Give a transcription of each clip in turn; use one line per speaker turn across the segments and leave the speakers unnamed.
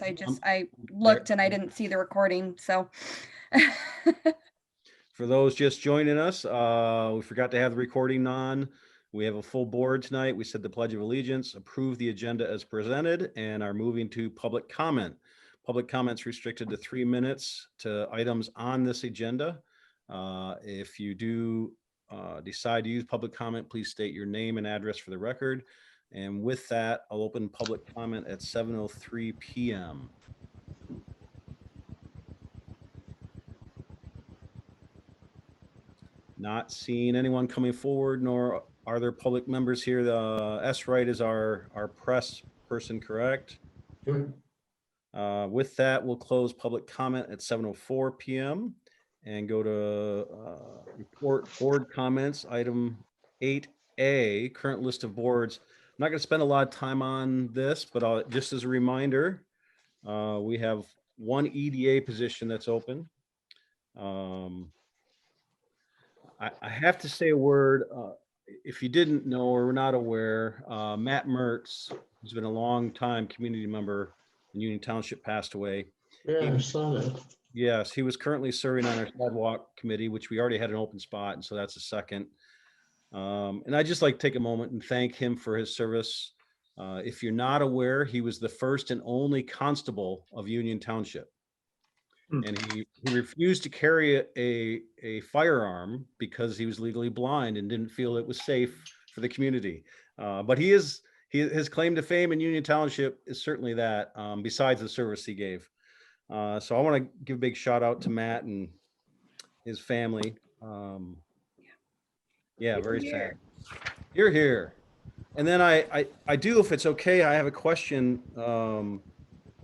minutes. I looked and I didn't see the recording, so.
For those just joining us, we forgot to have the recording on. We have a full board tonight. We said the Pledge of Allegiance, approve the agenda as presented, and are moving to public comment. Public comments restricted to 3 minutes to items on this agenda. If you do decide to use public comment, please state your name and address for the record. And with that, I'll open public comment at 7:03 p.m. Not seeing anyone coming forward, nor are there public members here. The S. Wright is our press person, correct? With that, we'll close public comment at 7:04 p.m. and go to report board comments. Item 8A, current list of boards. I'm not going to spend a lot of time on this, but just as a reminder, we have one EDA position that's open. I have to say a word. If you didn't know or were not aware, Matt Mertz, who's been a long time community member in Union Township, passed away.
Yeah, I saw that.
Yes, he was currently serving on our sidewalk committee, which we already had an open spot, and so that's a second. And I'd just like to take a moment and thank him for his service. If you're not aware, he was the first and only constable of Union Township. And he refused to carry a firearm because he was legally blind and didn't feel it was safe for the community. But his claim to fame in Union Township is certainly that, besides the service he gave. So I want to give a big shout out to Matt and his family. Yeah, very sad. You're here. And then I do, if it's okay, I have a question.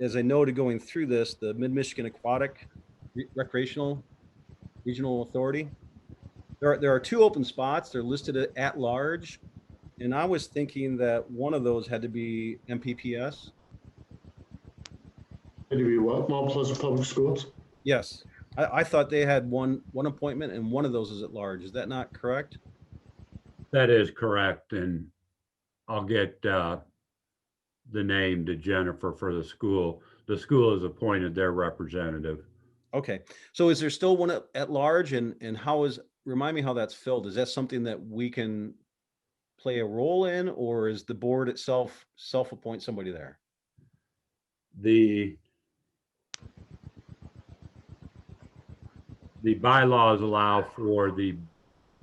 As I noted going through this, the Mid-Michigan Aquatic Recreational Regional Authority, there are 2 open spots. They're listed at large. And I was thinking that one of those had to be MPPS.
Had to be what? Mount Pleasant Public Schools?
Yes. I thought they had one appointment and one of those is at large. Is that not correct?
That is correct. And I'll get the name to Jennifer for the school. The school has appointed their representative.
Okay. So is there still one at large, and remind me how that's filled? Is that something that we can play a role in, or is the board itself self-appoint somebody there?
The bylaws allow for the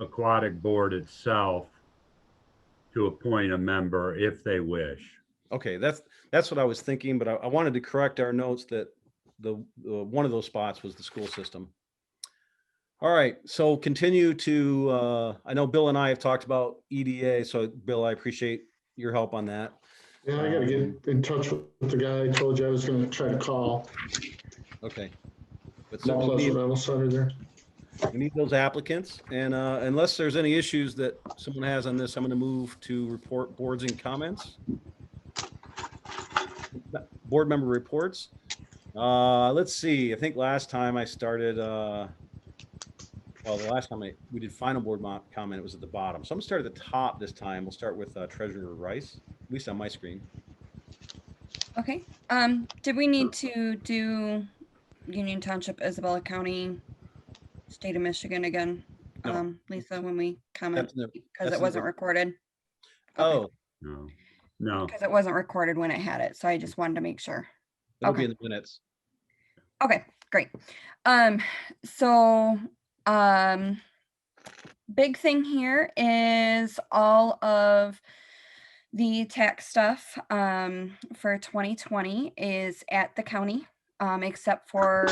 aquatic board itself to appoint a member if they wish. Okay,
that's what I was thinking, but I wanted to correct our notes that the one of those spots was the school system. All right, so continue to, I know Bill and I have talked about EDA, so Bill, I appreciate your help on that.
Yeah, I gotta get in touch with the guy I told you I was gonna try to call.
Okay. But
Mount Pleasant Rental Center there.
We need those applicants, and unless there's any issues that someone has on this, I'm going to move to report boards and comments. Board member reports. Let's see. I think last time I started, well, the last time we did final board comment, it was at the bottom. So I'm going to start at the top this time. We'll start with Treasurer Rice, at least on my screen.
Okay. Did we need to do Union Township, Isabella County, State of Michigan again,
No.
Lisa, when we comment, because it
in
wasn't
the-
recorded?
Oh,
No.
Because it wasn't recorded when it had it, so I just wanted to make sure.
it'll
Okay.
be in the minutes.
Okay, great. So big thing here is all of the tax stuff for 2020 is at the county, except for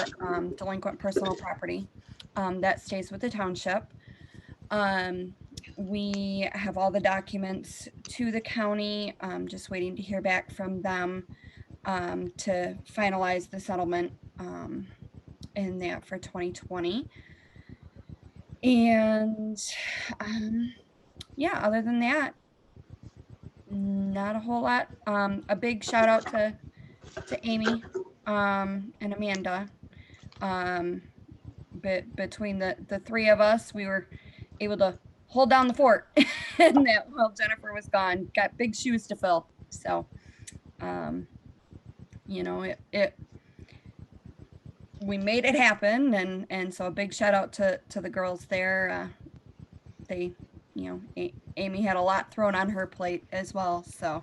delinquent personal property. That stays with the township. We have all the documents to the county, just waiting to hear back from them to finalize the settlement in that for 2020. And yeah, other than that, not a whole lot. A big shout out to Amy and Amanda. But between the 3 of us, we were able to hold down the fort and that while Jennifer was gone, got big shoes to fill. So you know, we made it happen, and so a big shout out to the girls there. They, you know, Amy had a lot thrown on her plate as well. So,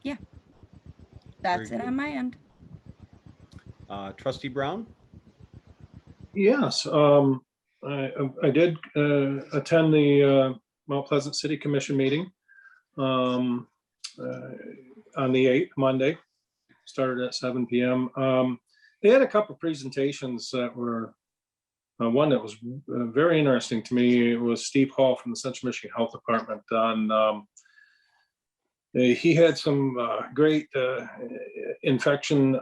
yeah, that's
Very
it
good.
on my end.
Trustee Brown?
Yes, I did attend the Mount Pleasant City Commission meeting on the 8th, Monday, started at 7 p.m. They had a couple of presentations that were, one that was very interesting to me. It was Steve Hall from the Central Michigan Health Department on he had some great infection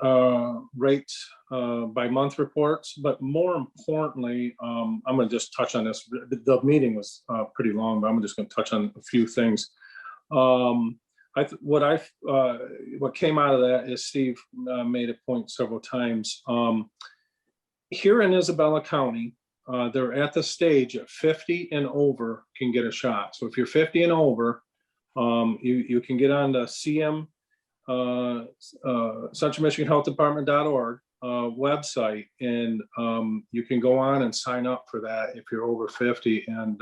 rates by month reports, but more importantly, I'm going to just touch on this. The meeting was pretty long, but I'm just going to touch on a few things. What came out of that is Steve made a point several times. Here in Isabella County, they're at the stage of 50 and over can get a shot. So if you're 50 and over, you can get on the CM Central Michigan Health Department.org website, and you can go on and sign up for that if you're over 50. And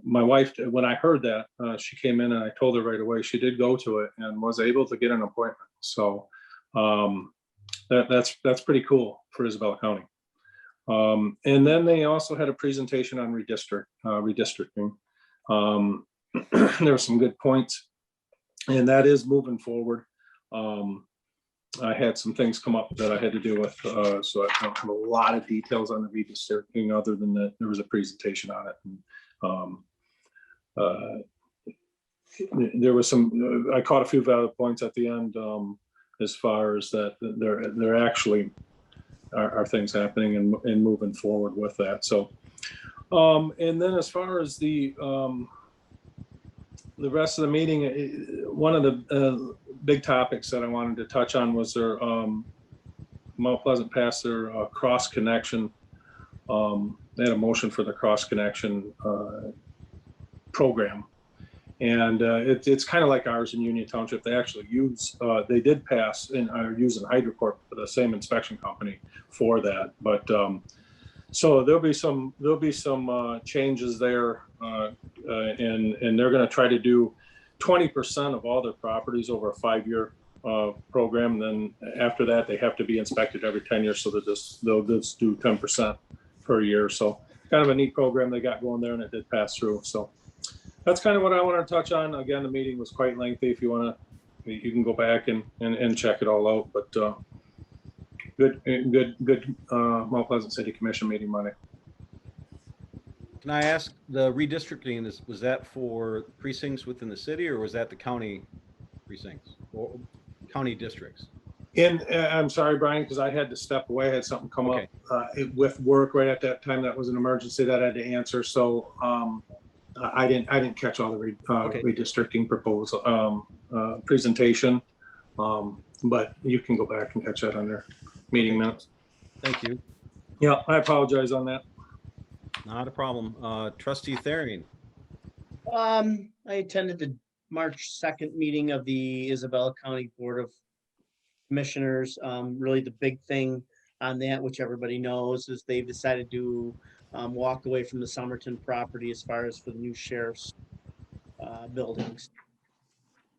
my wife, when I heard that, she came in and I told her right away. She did go to it and was able to get an appointment. So that's pretty cool for Isabella County. And then they also had a presentation on redistricting. There were some good points, and that is moving forward. I had some things come up that I had to do with, so I don't have a lot of details on the redistricting other than that there was a presentation on it. And there was some, I caught a few valid points at the end as far as that there actually are things happening and moving forward with that. So, and then as far as the rest of the meeting, one of the big topics that I wanted to touch on was their Mount Pleasant passed their cross connection. They had a motion for the cross connection program, and it's kind of like ours in Union Township. They actually they did pass and are using HydroCorp, the same inspection company, for that. But so there'll be some changes there, and they're going to try to do 20% of all their properties over a 5-year program. Then after that, they have to be inspected every 10 years. So they'll just do 10% per year. So kind of a neat program they got going there, and it did pass through. So that's kind of what I want to touch on. Again, the meeting was quite lengthy. If you want to, you can go back and check it all out. But good Mount Pleasant City Commission meeting Monday.
Can I ask, the redistricting, was that for precincts within the city, or was that the county precincts or county districts?
And I'm sorry, Brian, because I had to step away. I had something come up with work right at that time. That was an emergency that I had to answer. So I didn't catch all the redistricting proposal presentation. But you can go back and catch that on their meeting minutes.
Thank you.
Yeah, I apologize on that.
Not a problem. Trustee Therian.
I attended the March 2nd meeting of the Isabella County Board of Commissioners. Really the big thing on that, which everybody knows, is they've decided to walk away from the Somerton property as far as for the new sheriff's buildings.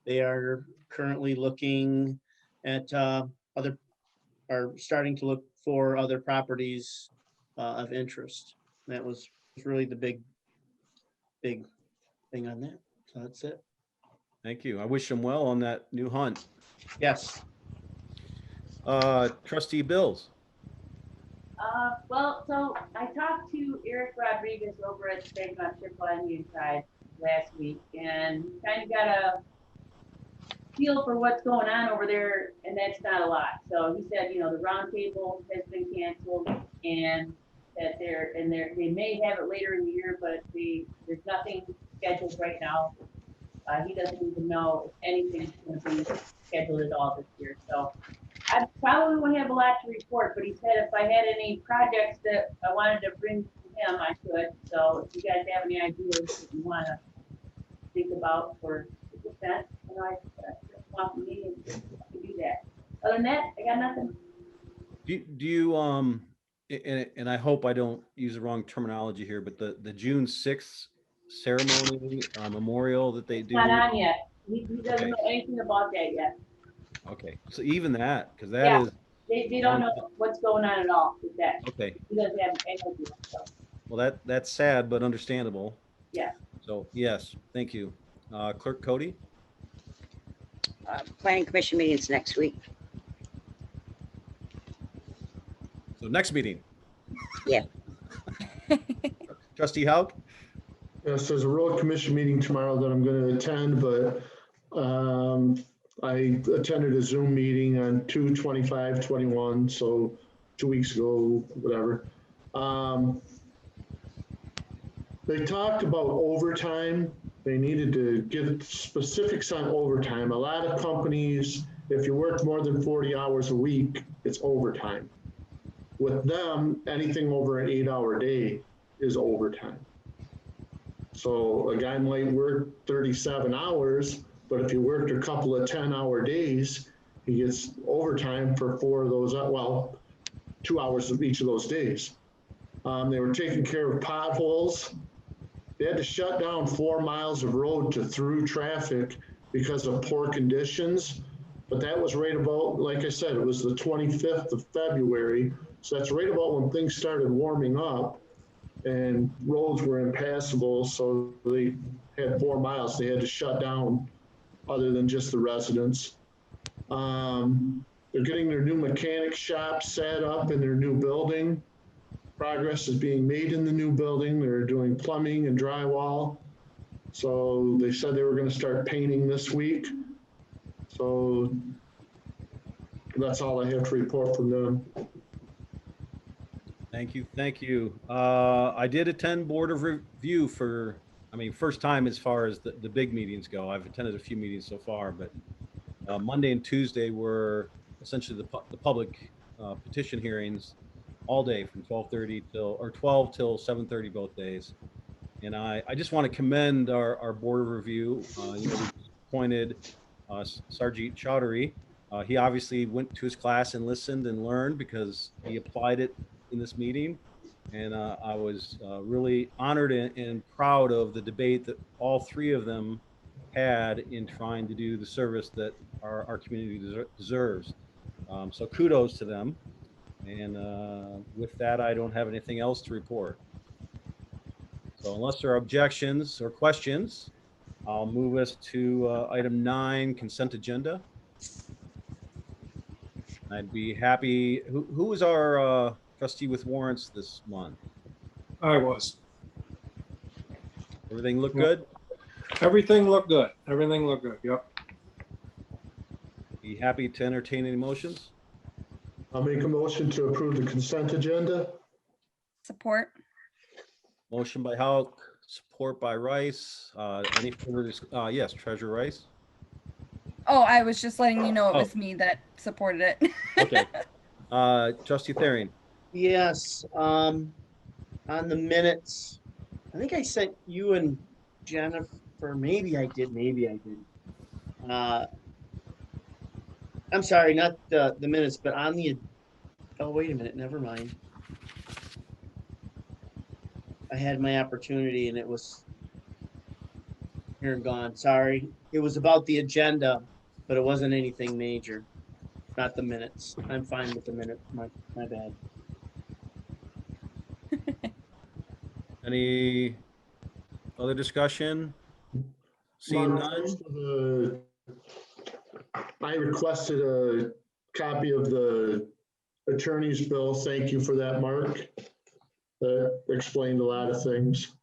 They are currently looking at starting to look for other properties of interest. That was really the big thing on that. So that's it.
Thank you. I wish them well on that new hunt.
Yes.
Trustee Bills.
Well, so I talked to Eric Rodriguez over at the Bank on Triple Onion side last week, and kind of got a feel for what's going on over there, and that's not a lot. So he said, the roundtable has been canceled, and that they may have it later in the year, but there's nothing scheduled right now. He doesn't even know if anything's going to be scheduled at all this year. So I probably won't have a lot to report, but he said if I had any projects that I wanted to bring to him, I could. So if you guys have any ideas that you want to think about for 2%, off the meeting to do that. Other than that, I got nothing.
Do you, and I hope I don't use the wrong terminology here, but the June 6th ceremony, memorial that they do?
Not on yet. He doesn't
Okay.
know anything about that yet.
Okay, so even that, because that
Yeah.
is,
They don't know what's going on at all with that.
okay,
He doesn't have any idea, so,
well, that's sad, but understandable.
yeah.
So, yes, thank you. Clerk Cody?
Planning commission meetings next week.
So next meeting.
Yeah.
Trustee Hauk?
Yes, there's a road commission meeting tomorrow that I'm going to attend, but I attended a Zoom meeting on 2/25/21, so 2 weeks ago, whatever. They talked about overtime. They needed to give specifics on overtime. A lot of companies, if you work more than 40 hours a week, it's overtime. With them, anything over an 8-hour day is overtime. So a guy might work 37 hours, but if he worked a couple of 10-hour days, he gets overtime for 4 of those, well, 2 hours of each of those days. They were taking care of potholes. They had to shut down 4 miles of road to through traffic because of poor conditions. But that was right about, like I said, it was the 25th of February. So that's right about when things started warming up and roads were impassable. So they had 4 miles they had to shut down other than just the residents. They're getting their new mechanic shop set up in their new building. Progress is being made in the new building. They're doing plumbing and drywall. So they said they were going to start painting this week. So that's all I have to report from them.
Thank you, thank you. I did attend Board of Review for, first time as far as the big meetings go. I've attended a few meetings so far, but Monday and Tuesday were essentially the public petition hearings all day from 12:30 or 12 till 7:30 both days. And I just want to commend our Board of Review. We appointed Sarjeet Chowdhury. He obviously went to his class and listened and learned because he applied it in this meeting. And I was really honored and proud of the debate that all 3 of them had in trying to do the service that our community deserves. So kudos to them. And with that, I don't have anything else to report. So unless there are objections or questions, I'll move us to item 9, consent agenda. I'd be happy. Who was our trustee with warrants this month?
I was.
Everything look good?
Everything looked good. Everything looked good. Yep.
Be happy to entertain any motions.
I'll make a motion to approve the consent agenda.
Support.
Motion by Hauk, support by Rice. Any further? Yes, Treasurer Rice.
Oh, I was just letting you know it
Oh.
was me that supported it.
Okay. Trustee Therian.
Yes, on the minutes, I think I sent you and Jennifer, maybe I did, maybe I didn't. I'm sorry, not the minutes, but on the, oh, wait a minute, never mind. I had my opportunity and it was here and gone, sorry. It was about the agenda, but it wasn't anything major, not the minutes. I'm fine with the minute, my bad.
Any other discussion? Seeing none.
I requested a copy of the attorney's bill. Thank you for that, Mark. That explained a lot of things.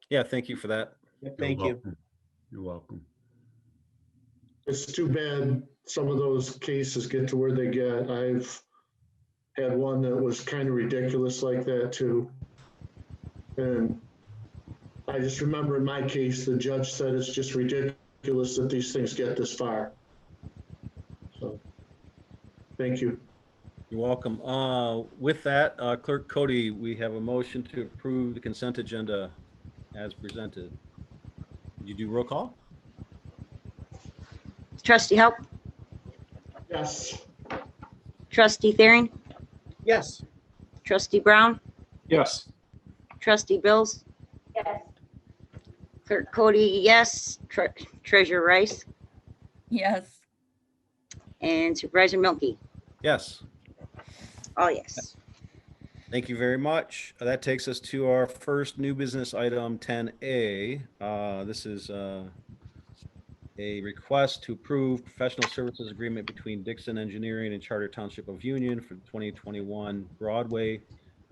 Yeah, thank you for that.
Thank you.
welcome. You're welcome.
It's too bad some of those cases get to where they get. I've had one that was kind of ridiculous like that too. And I just remember in my case, the judge said it's just ridiculous that these things get this far. So, thank you.
You're welcome. With that, Clerk Cody, we have a motion to approve the consent agenda as presented. Did you do roll call?
Trustee Hope,
Yes.
trustee Thering,
Yes.
trustee Brown,
Yes.
trustee Bills,
Yes.
clerk Cody, yes, treasurer Rice,
Yes.
and supervisor Milky.
Yes.
All yes.
Thank you very much. That takes us to our first new business item, 10A. This is a request to approve professional services agreement between Dixon Engineering and Charter Township of Union for the 2021 Broadway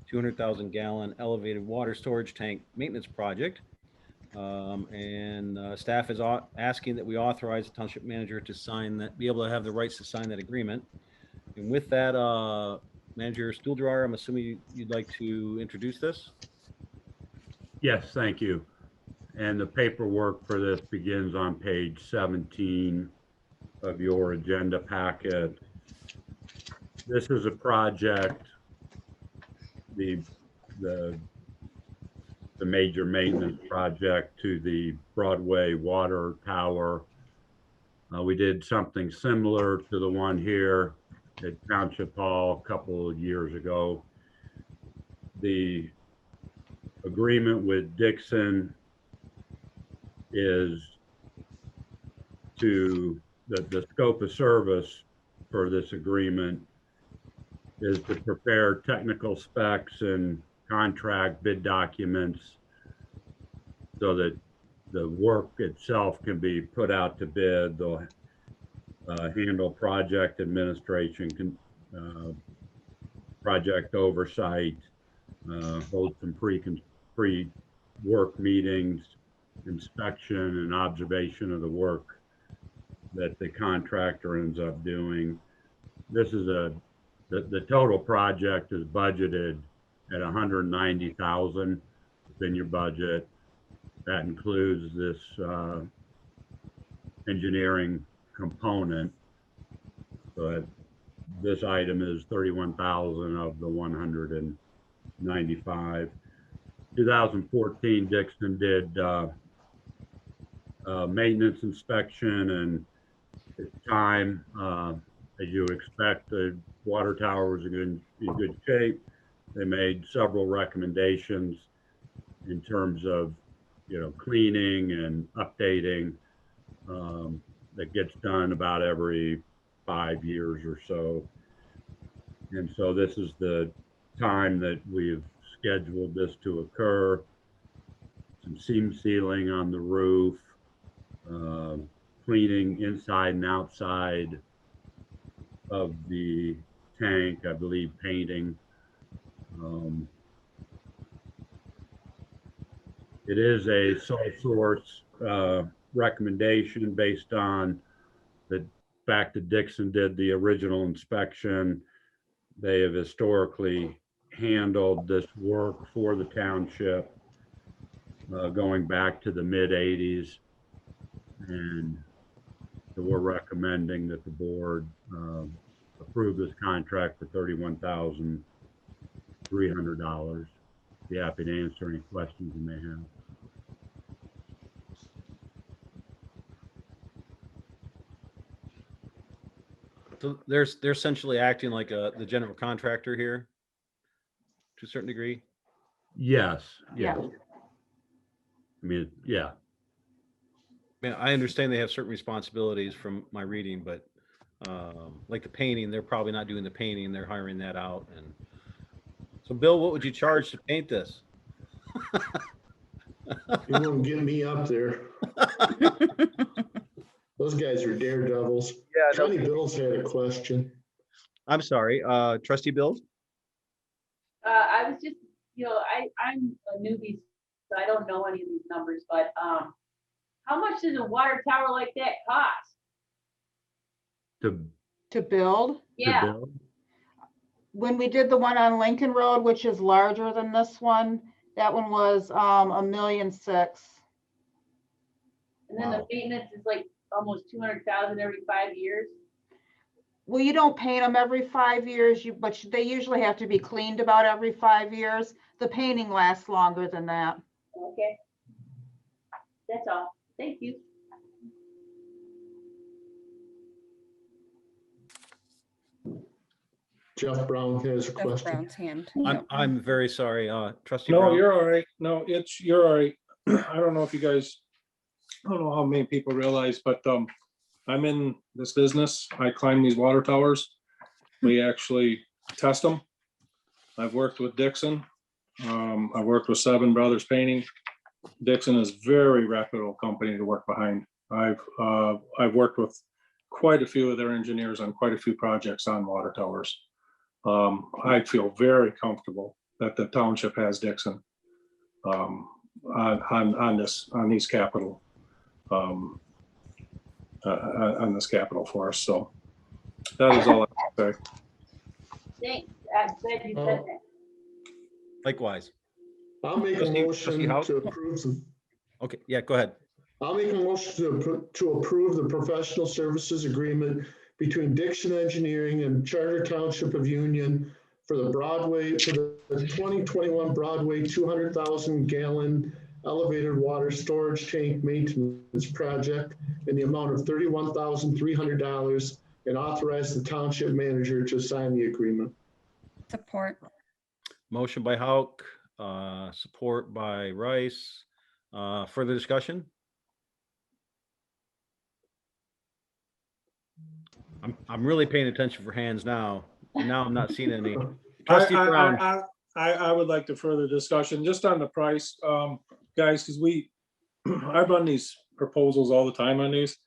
200,000 gallon elevated water storage tank maintenance project. Staff is asking that we authorize the township manager to sign that, be able to have the rights to sign that agreement. And with that, Manager Stuhldreher, I'm assuming you'd like to introduce this?
Yes, thank you. And the paperwork for this begins on page 17 of your agenda packet. This is a project, the major maintenance project to the Broadway water tower. We did something similar to the one here at Township Hall a couple of years ago. The agreement with Dixon is to, the scope of service for this agreement is to prepare technical specs and contract bid documents so that the work itself can be put out to bid. They'll handle project administration, project oversight, hold some pre-work meetings, inspection and observation of the work that the contractor ends up doing. This is the total project is budgeted at 190,000 within your budget. That includes this engineering component. But this item is 31,000 of the 195. 2014, Dixon did maintenance inspection, and at the time, as you expect, the water tower was in good shape. They made several recommendations in terms of, cleaning and updating that gets done about every 5 years or so. And so this is the time that we've scheduled this to occur. Some seam sealing on the roof, cleaning inside and outside of the tank, I believe painting. It is a sole source recommendation based on the fact that Dixon did the original inspection. They have historically handled this work for the township going back to the mid-'80s. And so we're recommending that the board approve this contract for $31,300. Be happy to answer any questions you may have.
So they're essentially acting like the general contractor here to a certain degree.
Yes.
Yeah.
I mean, yeah.
I mean, I understand they have certain responsibilities from my reading, but like the painting, they're probably not doing the painting. They're hiring that out. And so, Bill, what would you charge to paint this?
You won't get me up there. Those guys are daredevils.
Yeah,
Connie Bills had a question.
I'm sorry, Trustee Bills?
I was just, I'm a newbie, so I don't know any of these numbers, but how much does a water tower like that cost?
To build.
Yeah,
To build?
When we did the one on Lincoln Road, which is larger than this one, that one was $1.6 million.
and then the maintenance is like almost 200,000 every 5 years.
Well, you don't paint them every 5 years, but they usually have to be cleaned about every 5 years. The painting lasts longer than that.
Okay. That's all. Thank you.
Jeff Brown has a
Jeff
question.
Brown's hand.
I'm,
Yep.
I'm very sorry, trustee
No,
Brown.
you're all right. No, you're all right. I don't know if you guys, I don't know how many people realize, but I'm in this business. I climb these water towers. We actually test them. I've worked with Dixon. I've worked with Seven Brothers Painting. Dixon is very reputable company to work behind. I've worked with quite a few of their engineers on quite a few projects on water towers. I feel very comfortable that the township has Dixon on these capital on this capital for us. So that is all I can say.
Thanks. I'm glad you said that.
Likewise.
I'll make a
Trustee
motion
House?
to approve.
Okay, yeah, go ahead.
I'll make a motion to approve the professional services agreement between Dixon Engineering and Charter Township of Union for the 2021 Broadway 200,000 gallon elevated water storage tank maintenance project in the amount of $31,300 and authorize the township manager to sign the agreement.
Support.
Motion by Hauk, support by Rice. Further discussion? I'm really paying attention for hands now, and now I'm not seeing any. Trustee Brown.
I would like to further discussion just on the price, guys, because I run these proposals all the time on these.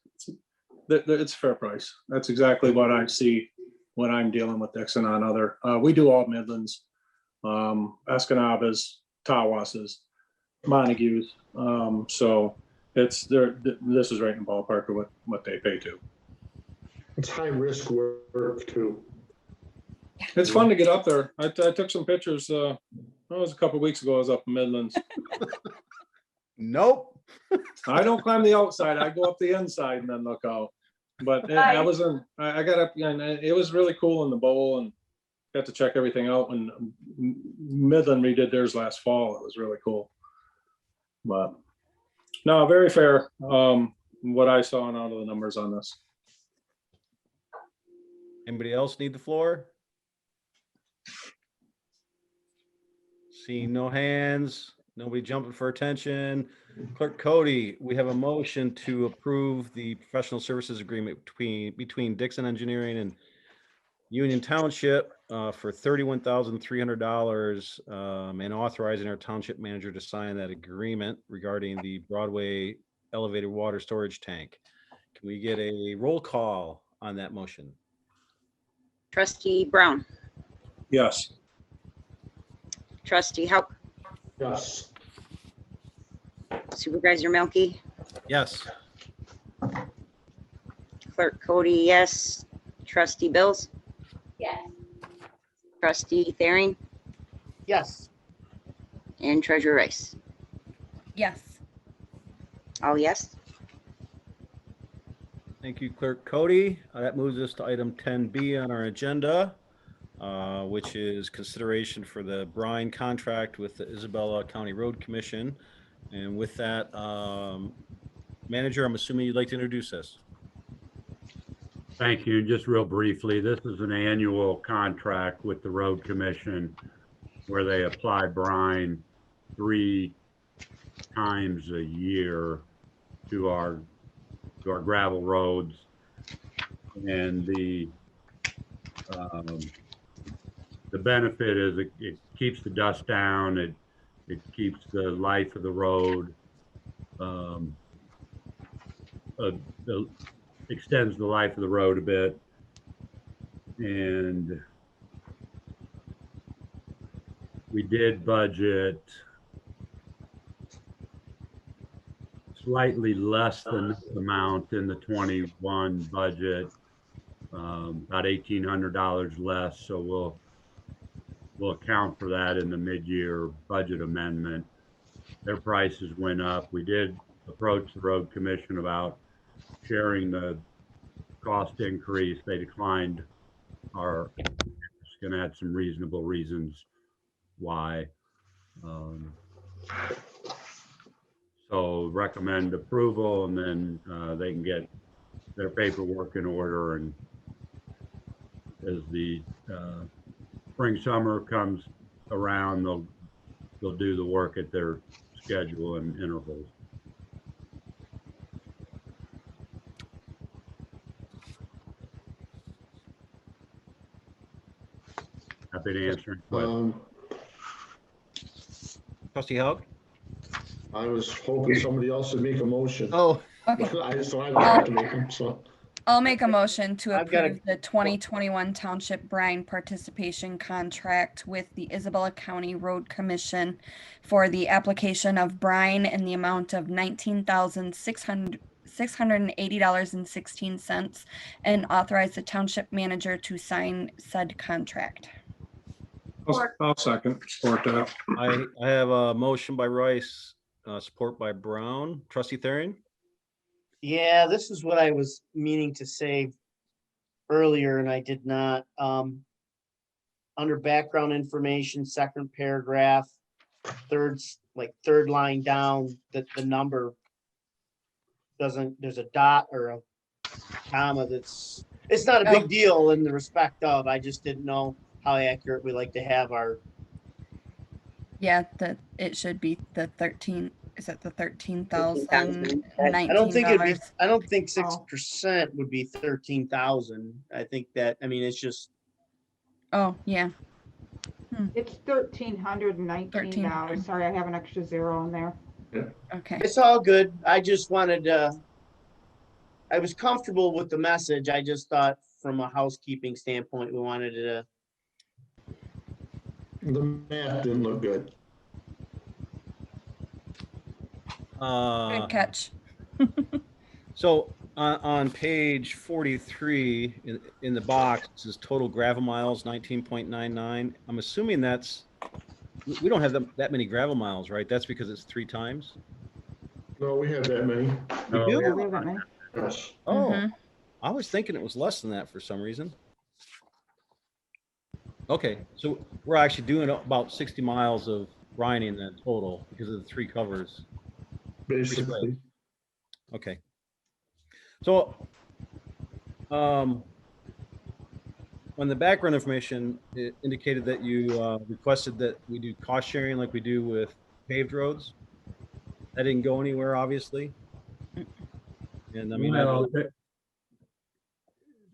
It's fair price. That's exactly what I see when I'm dealing with Dixon on other. We do all Midlands, Escanabas, Tawases, Montagues. So it's there. This is right in the ballpark of what they pay to.
It's high risk work too.
It's fun to get up there. I took some pictures. It was a couple of weeks ago. I was up in Midlands.
Nope.
I don't climb the outside. I go up the inside and then look out. But I got up and it was really cool in the bowl and got to check everything out. And Midland redid theirs last fall. It was really cool. But no, very fair. What I saw and out of the numbers on this.
Anybody else need the floor? Seeing no hands, nobody jumping for attention. Clerk Cody, we have a motion to approve the professional services agreement between Dixon Engineering and Union Township for $31,300 and authorizing our township manager to sign that agreement regarding the Broadway elevated water storage tank. Can we get a roll call on that motion?
Trustee Brown,
Yes.
Trustee Hauk,
Yes.
Supervisor Milky,
Yes.
Clerk Cody, yes. Trustee Bills,
Yes.
Trustee Thering,
Yes.
and Treasurer Rice.
Yes.
All yes.
Thank you, Clerk Cody. That moves us to item 10B on our agenda, which is consideration for the brine contract with the Isabella County Road Commission. And with that, Manager, I'm assuming you'd like to introduce this.
Thank you. Just real briefly, this is an annual contract with the Road Commission where they apply brine 3 times a year to our gravel roads. And the benefit is it keeps the dust down. It keeps the life of the road, extends the life of the road a bit. And we did budget slightly less than this amount in the 21 budget, about $1,800 less. So we'll account for that in the mid-year budget amendment. Their prices went up. We did approach the Road Commission about sharing the cost increase. They declined our, going to add some reasonable reasons why. So recommend approval, and then they can get their paperwork in order. And as the spring, summer comes around, they'll do the work at their schedule and intervals. Happy to answer any questions.
Trustee Haug?
I was hoping somebody else would make a motion.
Oh,
Okay,
So I don't have to make them, so.
I'll make a motion to
I've got a-
approve the 2021 Township Brine Participation Contract with the Isabella County Road Commission for the application of brine in the amount of $19,680.16 and authorize the township manager to sign said contract.
I'll second, support that.
I have a motion by Rice, support by Brown. Trustee Therian?
Yeah, this is what I was meaning to say earlier and I did not. Under background information, second paragraph, third line down, the number doesn't, there's a dot or a comma it's not a big deal in the respect of, I just didn't know how accurate we like to have our.
Yeah, it should be the 13, is it the $13,019?
I don't think it'd be, I don't think
Oh.
6% would be 13,000. I think that, I mean, it's just,
Oh, yeah.
It's $1,319. Sorry, I have an extra zero in there.
Okay.
it's all good. I just wanted I was comfortable with the message. I just thought from a housekeeping standpoint, we wanted to.
The math didn't look good.
Good catch.
So on page 43 in the box, it says total gravel miles 19.99. I'm assuming we don't have that many gravel miles, right? That's because it's 3 times.
No, we have that many.
No,
do?
Yeah, we have that many.
Yes.
Oh,
Mhm.
I was thinking it was less than that for some reason. Okay, so we're actually doing about 60 miles of brining then total because of the 3 covers.
Basically.
Okay. So, on the background information, it indicated that you requested that we do cost sharing like we do with paved roads. That didn't go anywhere, obviously. And I mean,
well,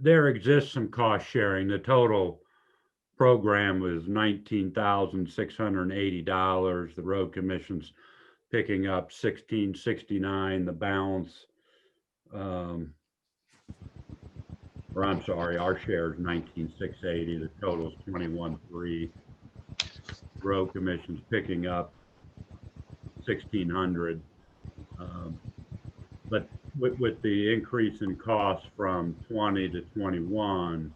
there exists some cost sharing. The total program was $19,680. The road commission's picking up $1,669. The balance, or I'm sorry, our share is $19,680. The total is $21,300. Road commission's picking up $1,600. But with the increase in cost from 20 to 21,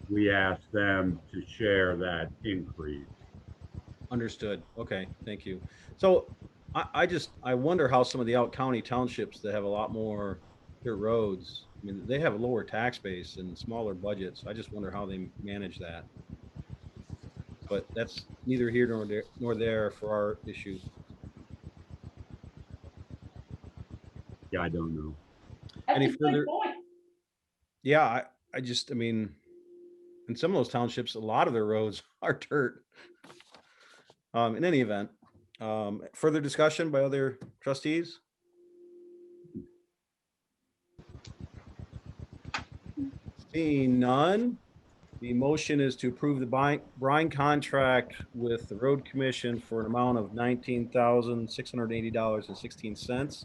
we asked them to share that increase.
understood. Okay, thank you. So I wonder how some of the out county townships that have a lot more dirt roads, I mean, they have a lower tax base and smaller budgets. I just wonder how they manage that. But that's neither here nor there for our issue.
Yeah, I don't know.
Any
That's a
further-
good point.
Yeah, I mean, in some of those townships, a lot of their roads are dirt. In any event, further discussion by other trustees? Seeing none, the motion is to approve the brine contract with the road commission for an amount of $19,680.16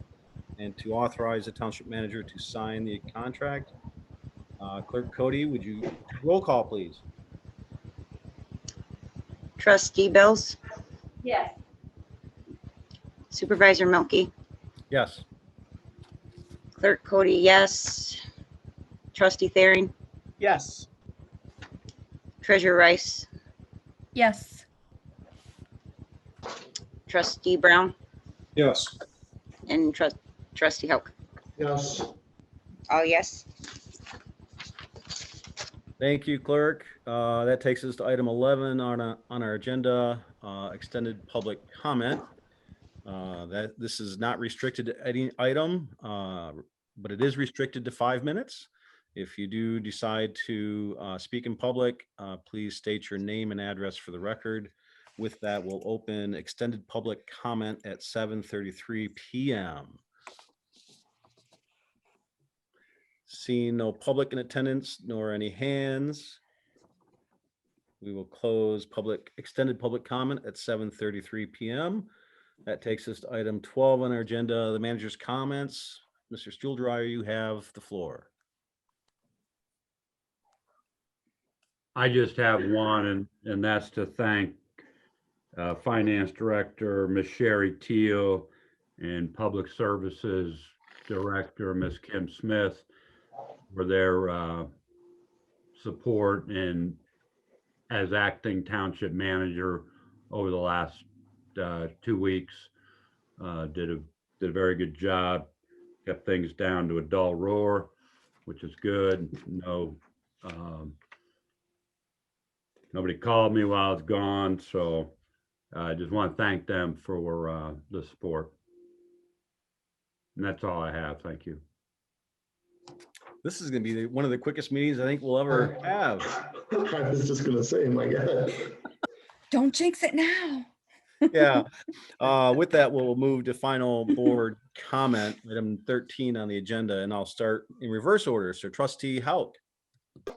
and to authorize the township manager to sign the contract. Clerk Cody, would you roll call, please?
Trustee Bills,
Yes,
Supervisor Milky,
Yes.
Clerk Cody, yes. Trustee Thering,
Yes,
Treasurer Rice,
Yes.
Trustee Brown,
Yes,
and Trustee Haug.
Yes.
All yes.
Thank you, clerk. That takes us to item 11 on our agenda, extended public comment. That this is not restricted to any item, but it is restricted to 5 minutes. If you do decide to speak in public, please state your name and address for the record. With that, we'll open extended public comment at 7:33 PM. Seeing no public in attendance nor any hands, we will close extended public comment at 7:33 PM. That takes us to item 12 on our agenda, the manager's comments. Mr. Stuhldreher, you have the floor.
I just have one, and that's to thank Finance Director, Ms. Sherry Teal, and Public Services Director, Ms. Kim Smith, for their support and as acting township manager over the last 2 weeks. Did a very good job, kept things down to a dull roar, which is good. No, nobody called me while I was gone, so I just want to thank them for the support. And that's all I have. Thank you.
This is going to be one of the quickest meetings I think we'll ever have.
I was just gonna say, my God.
Don't jinx it now.
Yeah. With that, we'll move to final board comment, item 13 on the agenda, and I'll start in reverse order. So Trustee Hauk.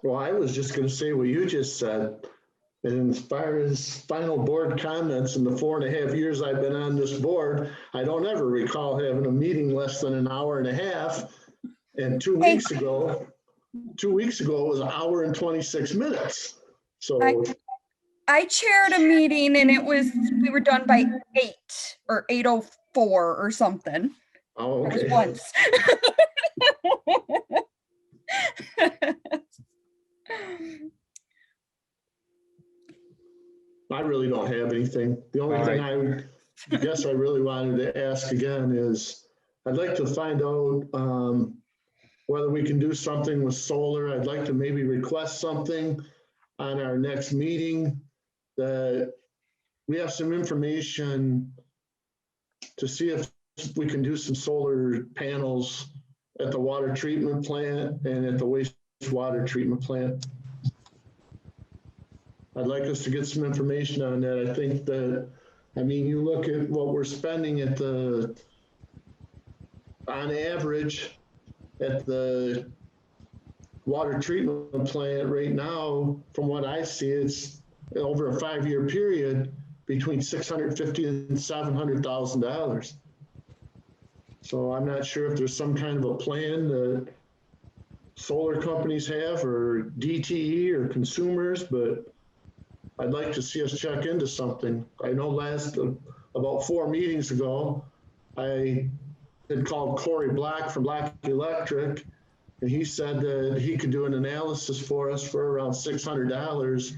Well, I was just gonna say what you just said. And as far as final board comments in the 4.5 years I've been on this board, I don't ever recall having a meeting less than an hour and a half. And 2 weeks ago, it was an hour and 26 minutes. So,
I chaired a meeting and we were done by 8 or 8:04 or something.
oh,
It was
okay.
once.
I really don't have anything. The only thing I guess I really wanted to ask again is, I'd like to find out whether we can do something with solar. I'd like to maybe request something on our next meeting, that we have some information to see if we can do some solar panels at the water treatment plant and at the wastewater treatment plant. I'd like us to get some information on that. I think that, I mean, you look at what we're spending on average at the water treatment plant right now, from what I see, it's over a 5-year period between $650,000 and $700,000. So I'm not sure if there's some kind of a plan that solar companies have, or DTE or consumers, but I'd like to see us check into something. I know about 4 meetings ago, I had called Corey Black from Black Electric, and he said that he could do an analysis for us for around $600.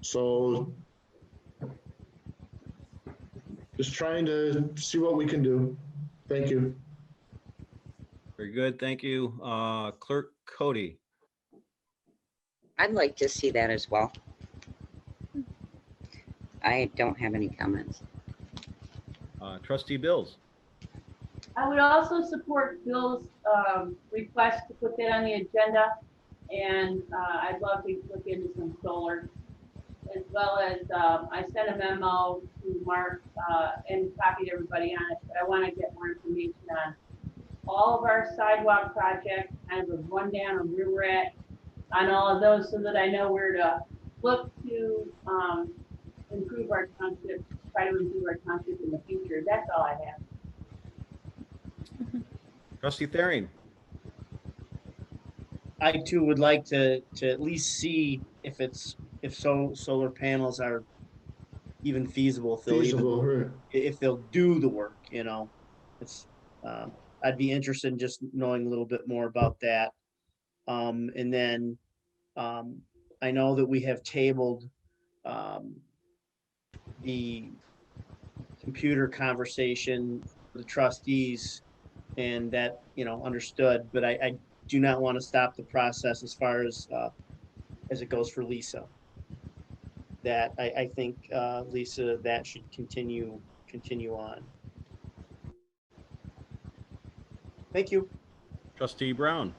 So just trying to see what we can do. Thank you.
Very good. Thank you. Clerk Cody.
I'd like to see that as well. I don't have any comments.
Trustee Bills.
I would also support Bill's request to put that on the agenda. And I'd love to look into some solar, as well as I sent a memo to Mark and copied everybody on it, but I want to get more information on all of our sidewalk projects, kind of a rundown of where we're at on all of those, so that I know where to look to improve our township, try to improve our township in the future. That's all I have.
Trustee Thering.
I too would like to at least see if solar panels are even feasible, if they'll do the work, you know. It's I'd be interested in just knowing a little bit more about that. And then I know that we have tabled the computer conversation for the trustees, and that, you know, understood, but I do not want to stop the process as far as it goes for Lisa. That I think Lisa, that should continue on. Thank you.
Trustee Brown.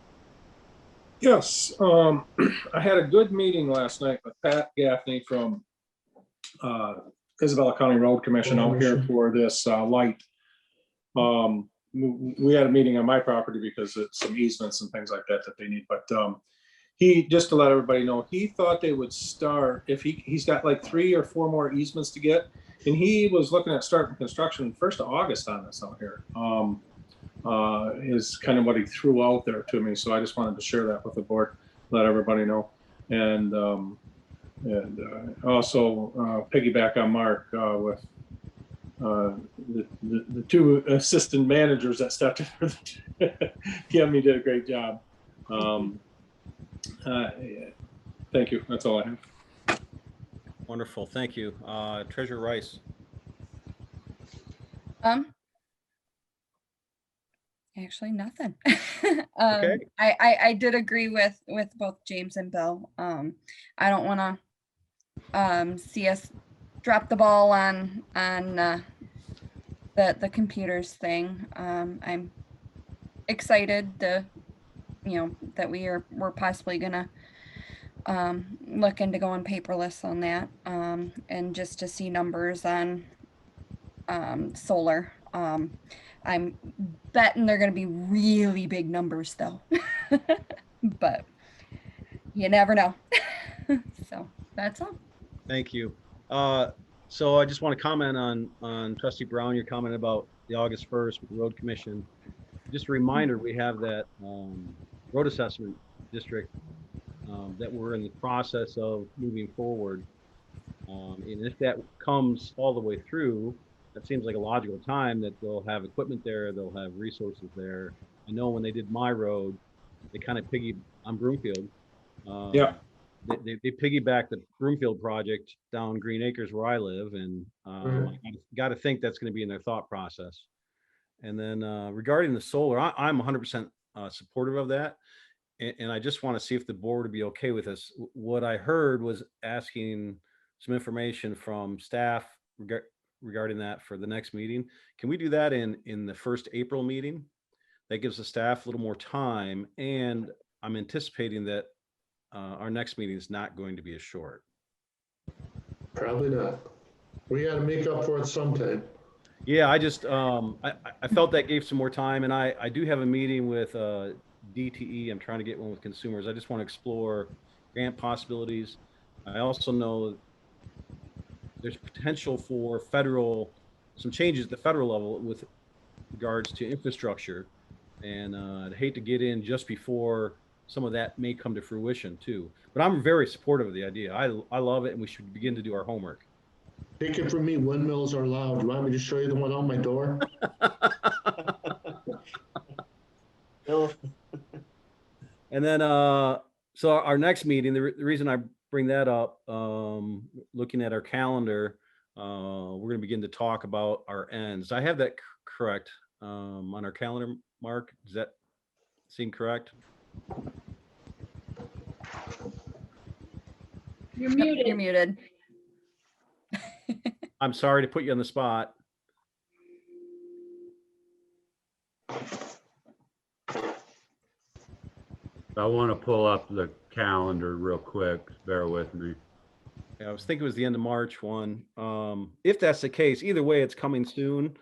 Yes, I had a good meeting last night with Pat Gaffney from Isabella County Road Commission out here for this light. We had a meeting on my property because it's some easements and things like that that they need, but he, just to let everybody know, he thought they would start, if he's got like 3 or 4 more easements to get, and he was looking at starting construction 1st of August on this out here. Is kind of what he threw out there to me. So I just wanted to share that with the board, let everybody know. And also piggyback on Mark with the 2 assistant managers that stepped in. Kim, you did a great job. Thank you. That's all I have.
Wonderful. Thank you. Treasurer Rice.
Actually, nothing.
Okay.
I did agree with both James and Bill. I don't want to see us drop the ball on the computers thing. I'm excited to, that we're possibly gonna look into going paperless on that, and just to see numbers on solar. I'm betting they're going to be really big numbers though, but you never know. So that's all.
Thank you. So I just want to comment on Trustee Brown, your comment about the August 1st with the Road Commission. Just a reminder, we have that road assessment district that we're in the process of moving forward. And if that comes all the way through, that seems like a logical time that they'll have equipment there, they'll have resources there. I know when they did my road, they kind of on Broomfield.
Yeah.
They piggybacked the Broomfield project down Green Acres where I live, and I got to think that's going to be in their thought process. And then regarding the solar, I'm 100% supportive of that. And I just want to see if the board would be okay with this. What I heard was asking some information from staff regarding that for the next meeting. Can we do that in the first April meeting? That gives the staff a little more time, and I'm anticipating that our next meeting is not going to be as short.
Probably not. We got to make up for it sometime.
Yeah, I just I felt that gave some more time, and I do have a meeting with DTE. I'm trying to get one with consumers. I just want to explore grant possibilities. I also know there's potential for some changes at the federal level with regards to infrastructure, and I'd hate to get in just before some of that may come to fruition too. But I'm very supportive of the idea. I love it, and we should begin to do our homework.
Take it from me, windmills are loud. You want me to show you the one on my door?
And then, so our next meeting, the reason I bring that up, looking at our calendar, we're going to begin to talk about our ends. I have that correct on our calendar, Mark. Does that seem correct?
You're muted.
You're muted.
I'm sorry to put you on the spot.
I want to pull up the calendar real quick. Bear with me.
Yeah, I was thinking it was the end of March one. If that's the case, either way, it's coming soon.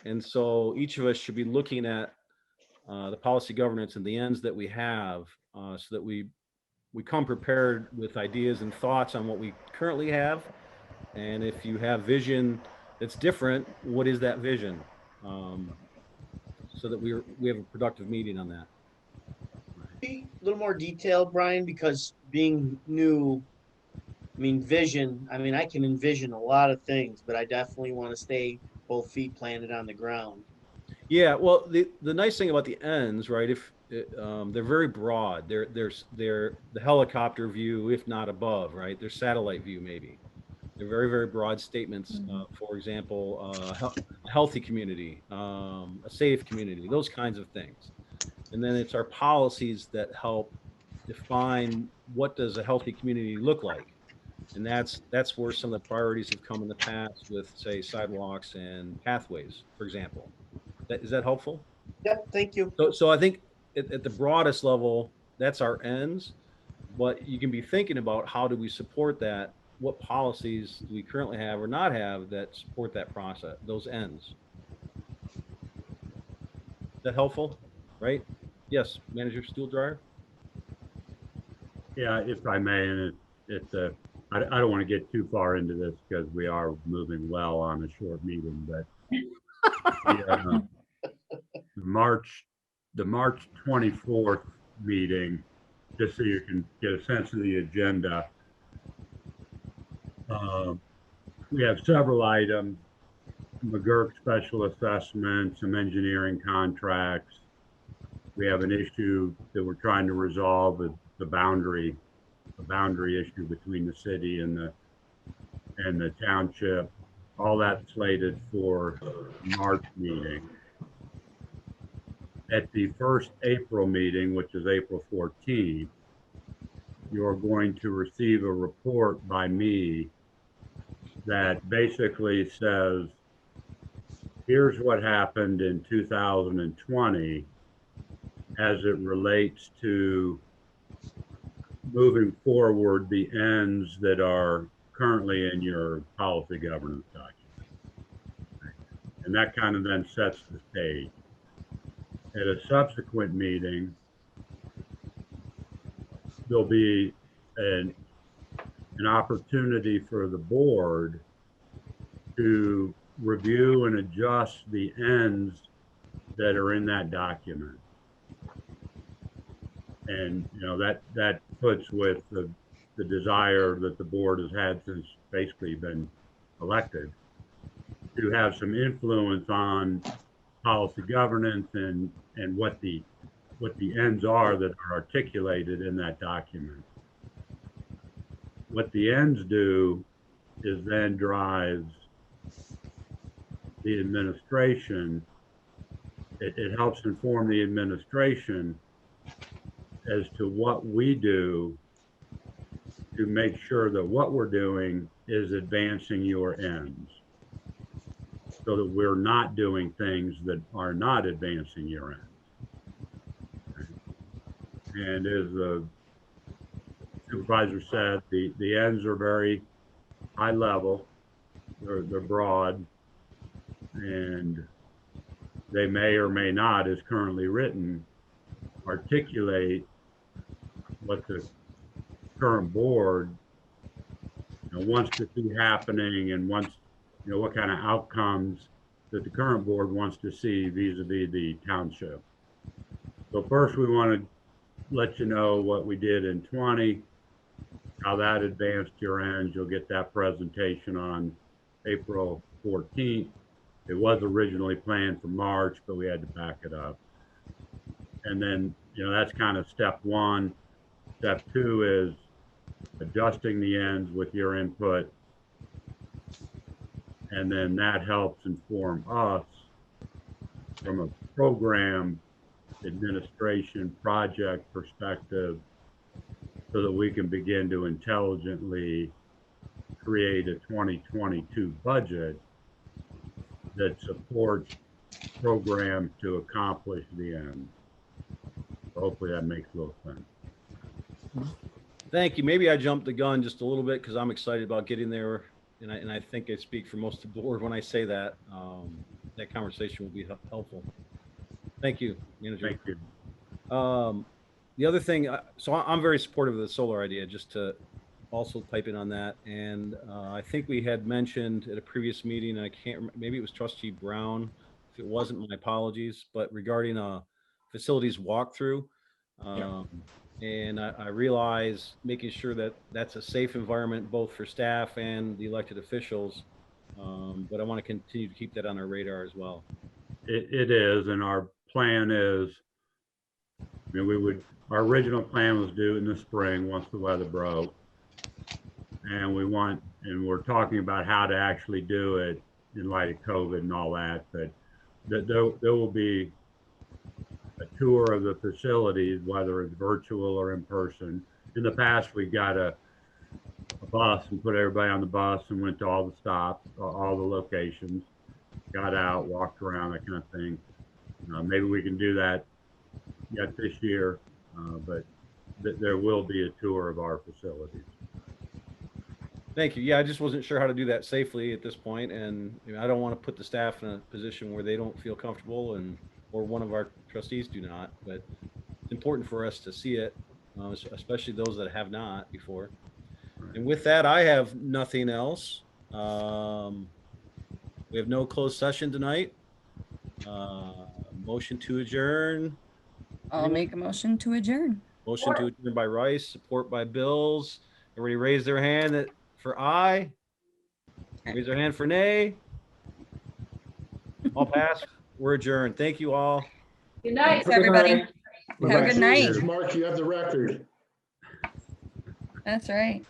And so each of us should be looking at the policy governance and the ends that we have so that we come prepared with ideas and thoughts on what we currently have. And if you have vision that's different, what is that vision? So that we have a productive meeting on that.
Be a little more detailed, Brian, because being new, vision, I can envision a lot of things, but I definitely want to stay both feet planted on the ground.
Yeah, well, the nice thing about the ends, right? If they're very broad, they're the helicopter view, if not above, right? They're satellite view, maybe. They're very, very broad statements. For example, a healthy community, a safe community, those kinds of things. And then it's our policies that help define what does a healthy community look like. And that's where some of the priorities have come in the past with, say, sidewalks and pathways, for example. Is that helpful?
Yep, thank you.
So I think at the broadest level, that's our ends. But you can be thinking about how do we support that? What policies do we currently have or not have that support that process, those ends? Is that helpful? Right? Yes, Manager Stool Dryer.
Yeah, if I may, and I don't want to get too far into this because we are moving well on a short meeting, but the, March, the March 24th meeting, just so you can get a sense of the agenda. We have several items, McGurk special assessment, some engineering contracts. We have an issue that we're trying to resolve with the boundary issue between the city and the township. All that slated for March meeting. At the first April meeting, which is April 14th, you're going to receive a report by me that basically says, here's what happened in 2020 as it relates to moving forward the ends that are currently in your policy governance document. And that kind of then sets the stage. At a subsequent meeting, there'll be an opportunity for the board to review and adjust the ends that are in that document. And that puts with the desire that the board has had since basically been elected to have some influence on policy governance and what the ends are that are articulated in that document. What the ends do is then drives the administration. It helps inform the administration as to what we do to make sure that what we're doing is advancing your ends, so that we're not doing things that are not advancing your ends. And as the supervisor said, the ends are very high level, they're broad, and they may or may not, as currently written, articulate what the current board wants to see happening and wants, what kind of outcomes that the current board wants to see vis-a-vis the township. So first we want to let you know what we did in 20, how that advanced your ends. You'll get that presentation on April 14th. It was originally planned for March, but we had to back it up. And then, that's kind of step one. Step two is adjusting the ends with your input. And then that helps inform us from a program administration project perspective so that we can begin to intelligently create a 2022 budget that supports programs to accomplish the end. So hopefully that makes a little sense.
Thank you. Maybe I jumped the gun just a little bit because I'm excited about getting there. And I think I speak for most of the board when I say that. That conversation will be helpful. Thank you, Manager.
Thank you.
The other thing, so I'm very supportive of the solar idea, just to also pipe in on that. And I think we had mentioned at a previous meeting, and I can't remember, maybe it was Trustee Brown. If it wasn't, my apologies, but regarding a facilities walkthrough. And I realize making sure that that's a safe environment, both for staff and the elected officials. But I want to continue to keep that on our radar as well.
It is, and our plan is, our original plan was due in the spring once the weather broke. And we're talking about how to actually do it in light of COVID and all that, but there will be a tour of the facilities, whether it's virtual or in person. In the past, we got a bus and put everybody on the bus and went to all the stops, all the locations, got out, walked around, that kind of thing. Maybe we can do that yet this year, but there will be a tour of our facilities.
Thank you. Yeah, I just wasn't sure how to do that safely at this point, and I don't want to put the staff in a position where they don't feel comfortable, or one of our trustees do not. But it's important for us to see it, especially those that have not before. And with that, I have nothing else. We have no closed session tonight. Motion to adjourn.
I'll make a motion to adjourn.
Motion to adjourn by Rice, support by Bills. Everybody raise their hand for aye. Raise their hand for nay. All pass. We're adjourned. Thank you all.
Good night.
Thanks, everybody. Have a good night.
Congratulations, Mark, you have the record.
That's right.